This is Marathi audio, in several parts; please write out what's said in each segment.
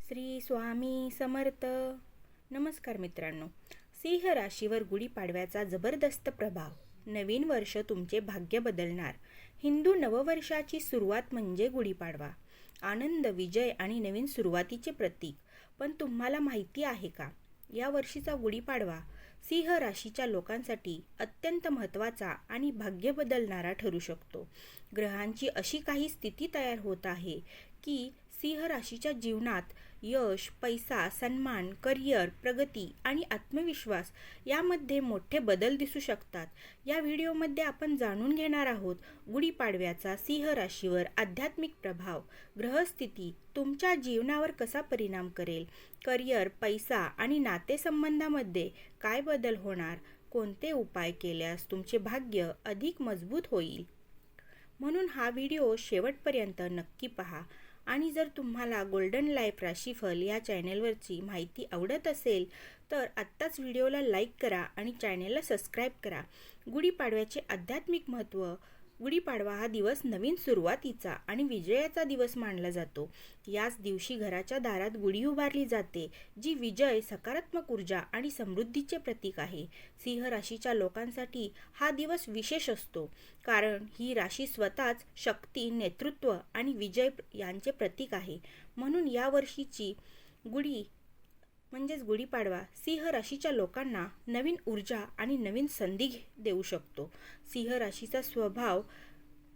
श्री स्वामी समर्थ. नमस्कार मित्रांनो. सिंह राशीवर गुढीपाडव्याचा जबरदस्त प्रभाव. नवीन वर्ष तुमचे भाग्य बदलणार. हिंदू नववर्षाची सुरुवात म्हणजे गुढीपाडवा. आनंद, विजय आणि नवीन सुरुवातीचे प्रतीक. पण तुम्हाला माहिती आहे का, या वर्षीचा गुढीपाडवा सिंह राशीच्या लोकांसाठी अत्यंत महत्त्वाचा आणि भाग्य बदलणारा ठरू शकतो. ग्रहांची अशी काही स्थिती तयार होत आहे की सिंह राशीच्या जीवनात यश, पैसा, सन्मान, करिअर, प्रगती आणि आत्मविश्वास यामध्ये मोठे बदल दिसू शकतात. या व्हिडिओमध्ये आपण जाणून घेणार आहोत गुढीपाडव्याचा सिंह राशीवर आध्यात्मिक प्रभाव, ग्रहस्थिती तुमच्या जीवनावर कसा परिणाम करेल, करिअर, पैसा आणि नातेसंबंधामध्ये काय बदल होणार, कोणते उपाय केल्यास तुमचे भाग्य अधिक मजबूत होईल. म्हणून हा व्हिडिओ शेवटपर्यंत नक्की पहा. आणि जर तुम्हाला गोल्डन लाईफ राशीफल या चॅनलवरची माहिती आवडत असेल तर आत्ताच व्हिडिओला लाईक करा आणि चॅनलला सबस्क्राईब करा. गुढीपाडव्याचे आध्यात्मिक महत्त्व. गुढीपाडवा हा दिवस नवीन सुरुवातीचा आणि विजयाचा दिवस मानला जातो. याच दिवशी घराच्या दारात गुढी उभारली जाते, जी विजय, सकारात्मक ऊर्जा आणि समृद्धीचे प्रतीक आहे. सिंह राशीच्या लोकांसाठी हा दिवस विशेष असतो, कारण ही राशी स्वतःच शक्ती, नेतृत्व आणि विजय यांचे प्रतीक आहे. म्हणून या वर्षीची गुढीपाडवा सिंह राशीच्या लोकांना नवीन ऊर्जा आणि नवीन संधी देऊ शकतो. सिंह राशीचा स्वभाव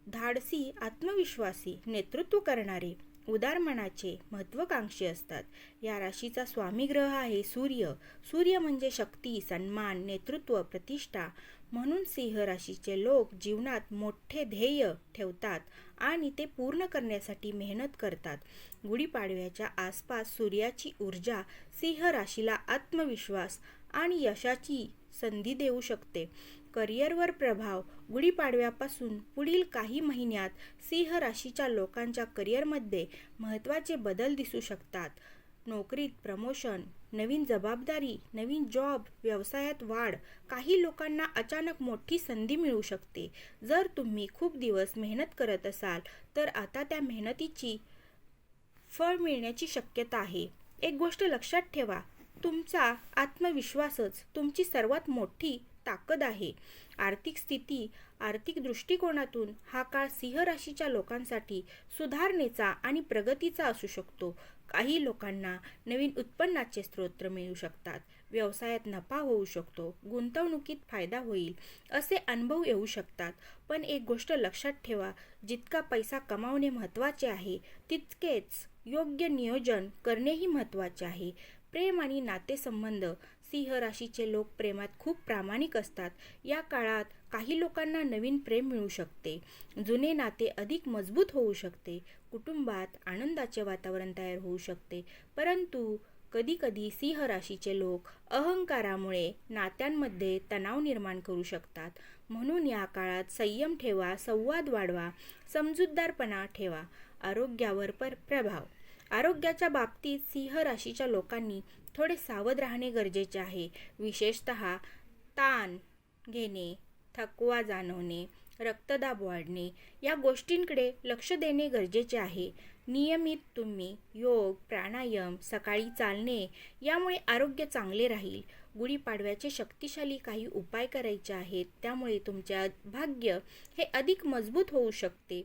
धाडसी, आत्मविश्वासी, नेतृत्व करणारे, उदार मनाचे, महत्त्वाकांक्षी असतात. या राशीचा स्वामी ग्रह आहे सूर्य. सूर्य म्हणजे शक्ती, सन्मान, नेतृत्व, प्रतिष्ठा. म्हणून सिंह राशीचे लोक जीवनात मोठे ध्येय ठेवतात आणि ते पूर्ण करण्यासाठी मेहनत करतात. गुढीपाडव्याच्या आसपास सूर्याची ऊर्जा सिंह राशीला आत्मविश्वास आणि यशाची संधी देऊ शकते. करिअरवर प्रभाव. गुढीपाडव्यापासून पुढील काही महिन्यात सिंह राशीच्या लोकांच्या करिअरमध्ये महत्त्वाचे बदल दिसू शकतात. नोकरीत प्रमोशन, नवीन जबाबदारी, नवीन जॉब, व्यवसायात वाढ. काही लोकांना अचानक मोठी संधी मिळू शकते. जर तुम्ही खूप दिवस मेहनत करत असाल तर आता त्या मेहनतीची फळ मिळण्याची शक्यता आहे. एक गोष्ट लक्षात ठेवा, तुमचा आत्मविश्वासच तुमची सर्वात मोठी ताकद आहे. आर्थिक स्थिती. आर्थिक दृष्टिकोनातून हा काळ सिंह राशीच्या लोकांसाठी सुधारणेचा आणि प्रगतीचा असू शकतो. काही लोकांना नवीन उत्पन्नाचे स्रोत मिळू शकतात. व्यवसायात नफा होऊ शकतो. गुंतवणुकीत फायदा होईल असे अनुभव येऊ शकतात. पण एक गोष्ट लक्षात ठेवा, जितका पैसा कमावणे महत्त्वाचे आहे, तितकेच योग्य नियोजन करणेही महत्त्वाचे आहे. प्रेम आणि नातेसंबंध. सिंह राशीचे लोक प्रेमात खूप प्रामाणिक असतात. या काळात काही लोकांना नवीन प्रेम मिळू शकते. जुने नाते अधिक मजबूत होऊ शकते. कुटुंबात आनंदाचे वातावरण तयार होऊ शकते. परंतु कधीकधी सिंह राशीचे लोक अहंकारामुळे नात्यांमध्ये तणाव निर्माण करू शकतात. म्हणून या काळात संयम ठेवा, संवाद वाढवा, समजूतदारपणा ठेवा. आरोग्यावर प्रभाव. आरोग्याच्या बाबतीत सिंह राशीच्या लोकांनी थोडे सावध राहणे गरजेचे आहे. विशेषतः ताण घेणे, थकवा जाणवणे, रक्तदाब वाढणे या गोष्टींकडे लक्ष देणे गरजेचे आहे. नियमित तुम्ही योग, प्राणायाम, सकाळी चालणे यामुळे आरोग्य चांगले राहील. गुढीपाडव्याचे शक्तिशाली काही उपाय करायचे आहेत, त्यामुळे तुमचे भाग्य हे अधिक मजबूत होऊ शकते.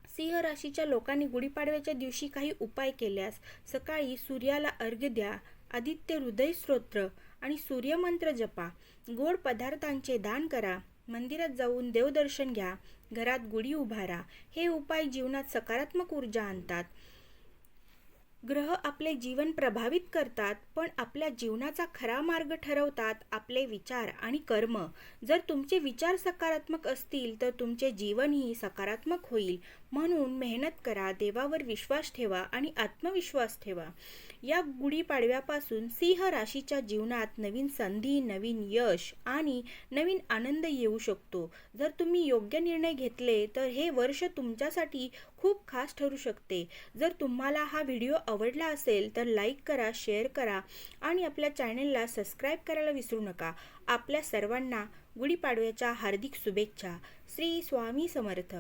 सिंह राशीच्या लोकांनी गुढीपाडव्याच्या दिवशी काही उपाय केल्यास: सकाळी सूर्याला अर्घ्य द्या, आदित्य हृदय स्तोत्र आणि सूर्यमंत्र जपा, गोड पदार्थांचे दान करा, मंदिरात जाऊन देवदर्शन घ्या, घरात गुढी उभारा. हे उपाय जीवनात सकारात्मक ऊर्जा आणतात. ग्रह आपले जीवन प्रभावित करतात, पण आपल्या जीवनाचा खरा मार्ग ठरवतात आपले विचार आणि कर्म. जर तुमचे विचार सकारात्मक असतील तर तुमचे जीवनही सकारात्मक होईल. म्हणून मेहनत करा, देवावर विश्वास ठेवा आणि आत्मविश्वास ठेवा. या गुढीपाडव्यापासून सिंह राशीच्या जीवनात नवीन संधी, नवीन यश आणि नवीन आनंद येऊ शकतो. जर तुम्ही योग्य निर्णय घेतले तर हे वर्ष तुमच्यासाठी खूप खास ठरू शकते. जर तुम्हाला हा व्हिडिओ आवडला असेल तर लाईक करा, शेअर करा आणि आपल्या चॅनलला सबस्क्राईब करायला विसरू नका. आपल्या सर्वांना गुढीपाडव्याच्या हार्दिक शुभेच्छा. श्री स्वामी समर्थ.